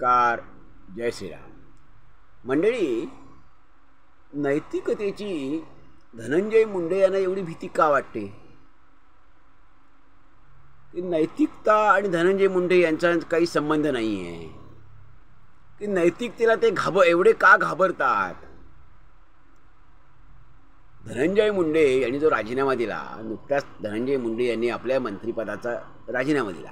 Car जय श्रीराम मंडळी. नैतिकतेची धनंजय मुंडे यांना एवढी भीती का वाटते? की नैतिकता आणि धनंजय मुंडे यांचा काही संबंध नाही आहे. की नैतिकतेला ते एवढे का घाबरतात? धनंजय मुंडे यांनी जो राजीनामा दिला, नुकताच धनंजय मुंडे यांनी आपल्या मंत्रिपदाचा राजीनामा दिला.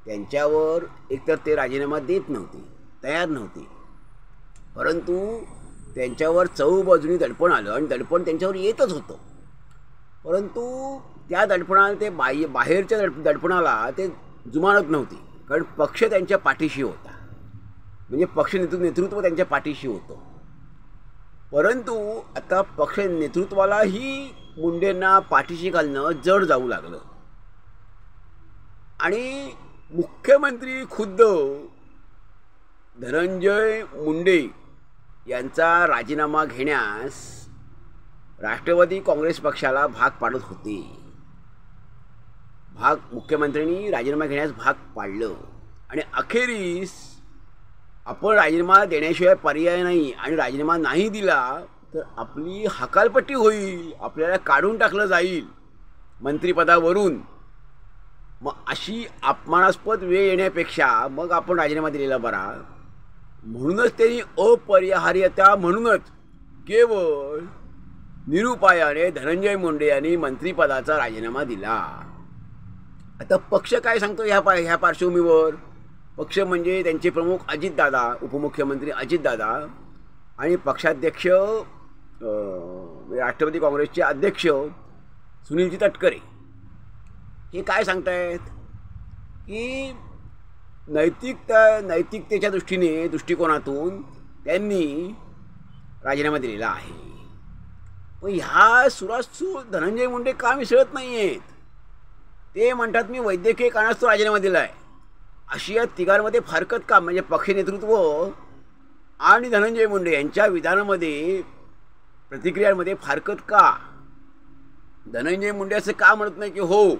त्यांच्यावर एकतर ते राजीनामा देत नव्हते, तयार नव्हते, परंतु त्यांच्यावर चहूबाजूनी दडपण आलं आणि दडपण त्यांच्यावर येतच होतं. परंतु त्या दडपणाला ते बाहेरच्या दडपणाला ते जुमानत नव्हते, कारण पक्ष त्यांच्या पाठीशी होता, म्हणजे पक्ष नेतृत्व त्यांच्या पाठीशी होतं. परंतु आता पक्ष नेतृत्वालाही मुंडेंना पाठीशी घालणं जड जाऊ लागलं आणि मुख्यमंत्री खुद्द धनंजय मुंडे यांचा राजीनामा घेण्यास राष्ट्रवादी काँग्रेस पक्षाला भाग पाडत होते. मुख्यमंत्र्यांनी राजीनामा घेण्यास भाग पाडलं आणि अखेरीस आपण राजीनामा देण्याशिवाय पर्याय नाही आणि राजीनामा नाही दिला तर आपली हकालपट्टी होईल, आपल्याला काढून टाकलं जाईल मंत्रिपदावरून. मग अशी अपमानास्पद वेळ येण्यापेक्षा मग आपण राजीनामा दिलेला बरा. म्हणूनच त्यांनी अपरिहार्यता म्हणूनच केवळ निरुपायाने धनंजय मुंडे यांनी मंत्रिपदाचा राजीनामा दिला. आता पक्ष काय सांगतो ह्या पार्श्वभूमीवर? पक्ष म्हणजे त्यांचे प्रमुख अजितदादा, उपमुख्यमंत्री अजितदादा आणि पक्षाध्यक्ष राष्ट्रवादी काँग्रेसचे अध्यक्ष सुनीलजी तटकरे हे काय सांगतायत की नैतिकतेच्या दृष्टिकोनातून त्यांनी राजीनामा दिलेला आहे. पण ह्या सुरात धनंजय मुंडे का मिसळत नाही आहेत? ते म्हणतात मी वैद्यकीय कारणास्तव राजीनामा दिला आहे. अशी या तिघांमध्ये फारकत का? म्हणजे पक्ष नेतृत्व आणि धनंजय मुंडे यांच्या विधानामध्ये प्रतिक्रियांमध्ये फारकत का? धनंजय मुंडे असं का म्हणत नाही की हो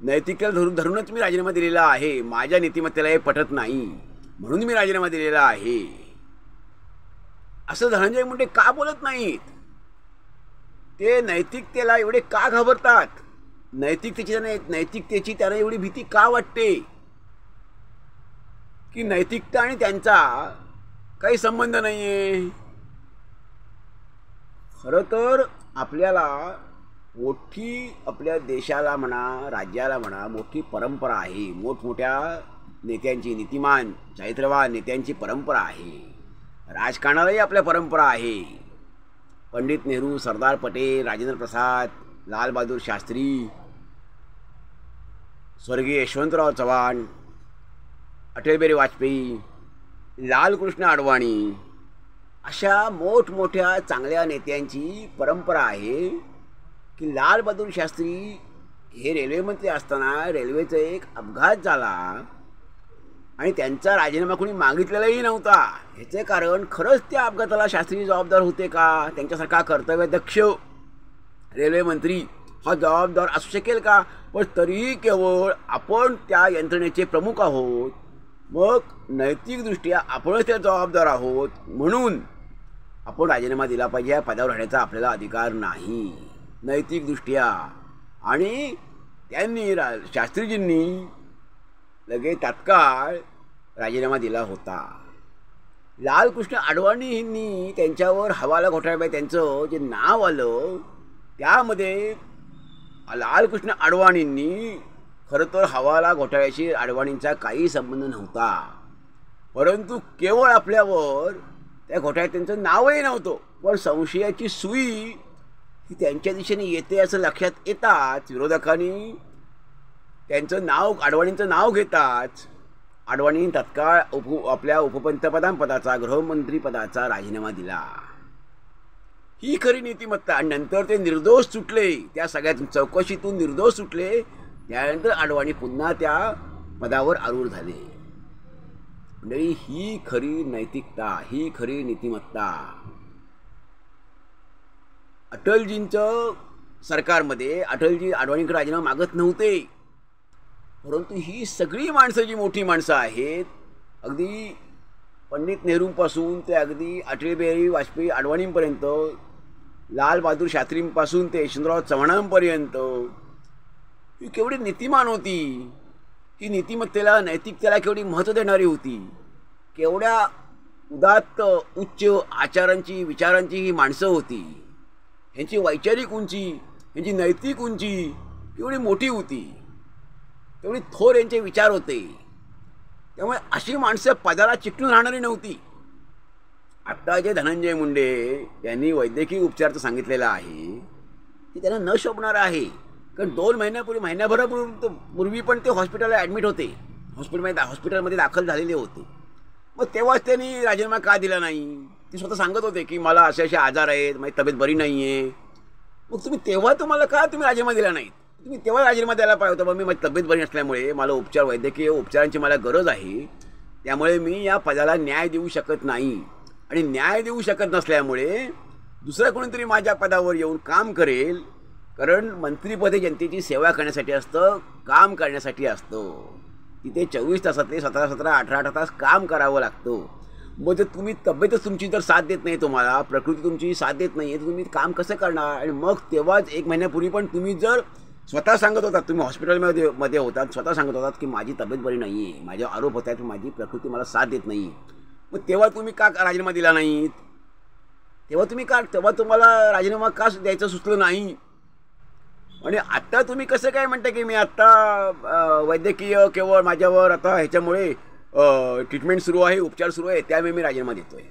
नैतिकतेला धरूनच मी राजीनामा दिलेला आहे, माझ्या नीतिमत्तेला हे पटत नाही म्हणून मी राजीनामा दिलेला आहे, असं धनंजय मुंडे का बोलत नाहीत? ते नैतिकतेला एवढे का घाबरतात? नैतिकतेची त्यांना एवढी भीती का वाटते? की नैतिकता आणि त्यांचा काही संबंध नाही आहे. खरं तर आपल्याला आपल्या देशाला म्हणा, राज्याला म्हणा, मोठी परंपरा आहे. मोठमोठ्या नेत्यांची, नीतिमान चारित्र्यवान नेत्यांची परंपरा आहे. राजकारणालाही आपल्या परंपरा आहे. पंडित नेहरू, सरदार पटेल, राजेंद्र प्रसाद, लालबहादूर शास्त्री, स्वर्गीय यशवंतराव चव्हाण, अटल बिहारी वाजपेयी, लालकृष्ण अडवाणी अशा मोठमोठ्या चांगल्या नेत्यांची परंपरा आहे की लालबहादूर शास्त्री हे रेल्वे मंत्री असताना रेल्वेचा एक अपघात झाला आणि त्यांचा राजीनामा कोणी मागितलेलाही नव्हता. ह्याचे कारण खरंच त्या अपघाताला शास्त्री जबाबदार होते का? त्यांच्यासारखा कर्तव्यदक्ष रेल्वे मंत्री हा जबाबदार असू शकेल का? पण तरीही केवळ आपण त्या यंत्रणेचे प्रमुख आहोत, मग नैतिकदृष्ट्या आपणच त्या जबाबदार आहोत म्हणून आपण राजीनामा दिला पाहिजे. या पदावर राहण्याचा आपल्याला अधिकार नाही नैतिकदृष्ट्या. आणि त्यांनी शास्त्रीजींनी लगेच तात्काळ राजीनामा दिला होता. लालकृष्ण अडवाणींनी त्यांच्यावर हवाला घोटाळ्यामुळे त्यांचं जे नाव आलं त्यामध्ये लालकृष्ण अडवाणींनी खरं तर हवाला घोटाळ्याशी अडवाणींचा काही संबंध नव्हता, परंतु केवळ आपल्यावर त्या घोटाळ्यात त्यांचं नावही नव्हतं. पण संशयाची सुई ही त्यांच्या दिशेने येते असं लक्षात येताच विरोधकांनी त्यांचं नाव, अडवाणींचं नाव घेताच अडवाणींनी तत्काळ आपल्या उपपंतप्रधानपदाचा, गृहमंत्रीपदाचा राजीनामा दिला. ही खरी नीतिमत्ता. आणि नंतर ते निर्दोष सुटले, त्या सगळ्या चौकशीतून निर्दोष सुटले. त्यानंतर अडवाणी पुन्हा त्या पदावर आरूढ झाले. म्हणजे ही खरी नैतिकता, ही खरी नीतिमत्ता. अटलजींचं सरकारमध्ये अटलजी अडवाणींकडे राजीनामा मागत नव्हते, परंतु ही सगळी माणसं जी मोठी माणसं आहेत, अगदी पंडित नेहरूंपासून ते अगदी अटल बिहारी वाजपेयी अडवाणींपर्यंत, लाल बहादूर शास्त्रींपासून ते यशवंतराव चव्हाणांपर्यंत ही केवढी नीतिमान होती. ही नीतिमत्तेला, नैतिकतेला केवढी महत्त्व देणारी होती. केवढ्या उदात्त उच्च आचारांची, विचारांची ही माणसं होती. ह्यांची वैचारिक उंची, ह्यांची नैतिक उंची केवढी मोठी होती. तेवढी थोर यांचे विचार होते. त्यामुळे अशी माणसं पदाला चिकटून राहणारी नव्हती. आत्ता जे धनंजय मुंडे यांनी वैद्यकीय उपचारचं सांगितलेलं आहे की त्यांना न शोभणारं आहे. कारण 2 महिन्याभरापूर्वी पण ते हॉस्पिटलला ॲडमिट होते, हॉस्पिटलमध्ये दाखल झालेले होते. मग तेव्हाच त्यांनी राजीनामा का दिला नाही? ते स्वतः सांगत होते की मला असे आजार आहेत, माझी तब्येत बरी नाही आहे. मग तुम्हाला का राजीनामा दिला नाहीत? तुम्ही तेव्हा राजीनामा द्यायला पाहिजे होता. मग मी माझी तब्येत बरी नसल्यामुळे मला वैद्यकीय उपचारांची मला गरज आहे, त्यामुळे मी या पदाला न्याय देऊ शकत नाही. आणि न्याय देऊ शकत नसल्यामुळे दुसरं कोणीतरी माझ्या पदावर येऊन काम करेल. कारण मंत्रिपद हे जनतेची सेवा करण्यासाठी असतं, काम करण्यासाठी असतं. तिथे 24 तासातले 17-17, 18-18 तास काम करावं लागतं. मग जर तुम्ही तब्येतच तुमची जर साथ देत नाही, तुम्हाला प्रकृती तुमची साथ देत नाही आहे, तर तुम्ही काम कसं करणार? आणि मग तेव्हाच 1 महिन्यापूर्वी पण तुम्ही जर स्वतः सांगत होतात, तुम्ही हॉस्पिटलमध्ये होतात, स्वतः सांगत होतात की माझी तब्येत बरी नाही आहे, माझ्या आरोप होत आहेत, माझी प्रकृती मला साथ देत नाही. मग तेव्हा तुम्ही का राजीनामा दिला नाहीत? तेव्हा तुम्हाला राजीनामा का द्यायचं सुचलं नाही? आणि आत्ता तुम्ही कसं काय म्हणता की मी आत्ता वैद्यकीय केवळ माझ्यावर आता ह्याच्यामुळे ट्रीटमेंट सुरू आहे, उपचार सुरू आहे, त्यामुळे मी राजीनामा देतो आहे?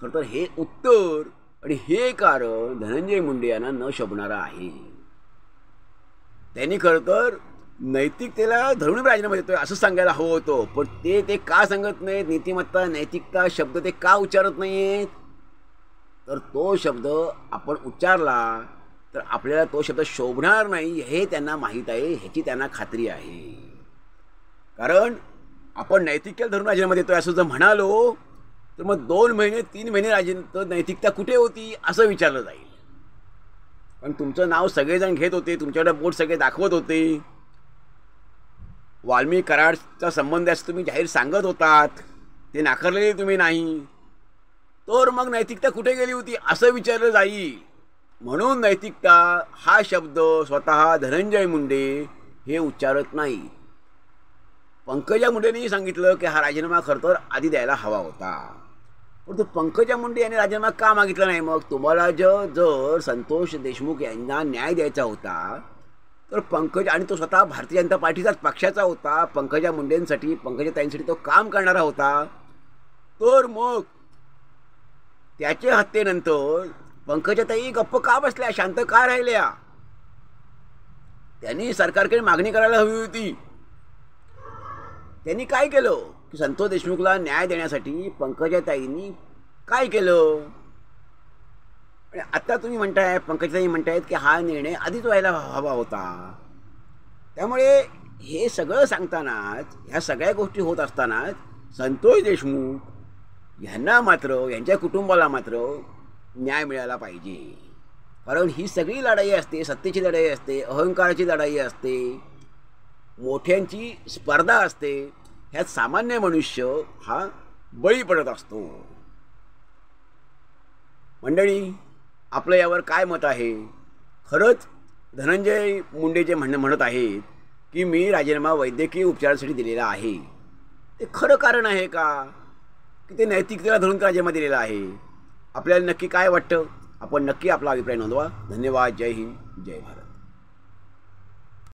खरं तर हे उत्तर आणि हे कारण धनंजय मुंडे यांना न शोभणारं आहे. त्यांनी खरं तर नैतिकतेला धरून राजीनामा देतोय असं सांगायला हवं होतं. पण ते का सांगत नाहीत? नीतिमत्ता, नैतिकता शब्द ते का उच्चारत नाहीत? तर तो शब्द आपण उच्चारला तर आपल्याला तो शब्द शोभणार नाही हे त्यांना माहीत आहे, ह्याची त्यांना खात्री आहे. कारण आपण नैतिकतेला धरून राजीनामा देतोय असं जर म्हणालो तर मग 2 महिने 3 महिने नैतिकता कुठे होती असं विचारलं जाईल. पण तुमचं नाव सगळेजण घेत होते, तुमच्याकडे बोट सगळे दाखवत होते. वाल्मिकी कराडचा संबंध असं तुम्ही जाहीर सांगत होतात, ते नाकारलेले तुम्ही नाही. तर मग नैतिकता कुठे गेली होती असं विचारलं जाईल. म्हणून नैतिकता हा शब्द स्वतः धनंजय मुंडे हे उच्चारत नाही. पंकजा मुंडेंनी सांगितलं की हा राजीनामा खरं तर आधी द्यायला हवा होता. परंतु पंकजा मुंडे यांनी राजीनामा का मागितला नाही? मग तुम्हाला जर संतोष देशमुख यांना न्याय द्यायचा होता तर पंकजा, आणि तो स्वतः भारतीय जनता पार्टीचाच पक्षाचा होता, पंकजा मुंडेंसाठी, पंकजाताईंसाठी तो काम करणारा होता, तर मग त्याच्या हत्येनंतर पंकजाताई गप्प का बसल्या, शांत का राहिल्या? त्यांनी सरकारकडे मागणी करायला हवी होती. त्यांनी काय केलं की संतोष देशमुखला न्याय देण्यासाठी पंकजाताईंनी काय केलं? आणि आता तुम्ही म्हणताय, पंकजाताई म्हणतायत की हा निर्णय आधीच व्हायला हवा होता. त्यामुळे हे सगळं सांगतानाच, ह्या सगळ्या गोष्टी होत असतानाच संतोष देशमुख यांना मात्र, यांच्या कुटुंबाला मात्र न्याय मिळाला पाहिजे. कारण ही सगळी लढाई असते, सत्तेची लढाई असते, अहंकाराची लढाई असते, मोठ्यांची स्पर्धा असते. ह्यात सामान्य मनुष्य हा बळी पडत असतो. मंडळी, आपलं यावर काय मत आहे? खरंच धनंजय मुंडे जे म्हणत आहेत की मी राजीनामा वैद्यकीय उपचारासाठी दिलेला आहे, ते खरं कारण आहे का की ते नैतिकतेला धरून राजीनामा दिलेला आहे? आपल्याला नक्की काय वाटतं? आपण नक्की आपला अभिप्राय नोंदवा. धन्यवाद. जय हिंद, जय भारत.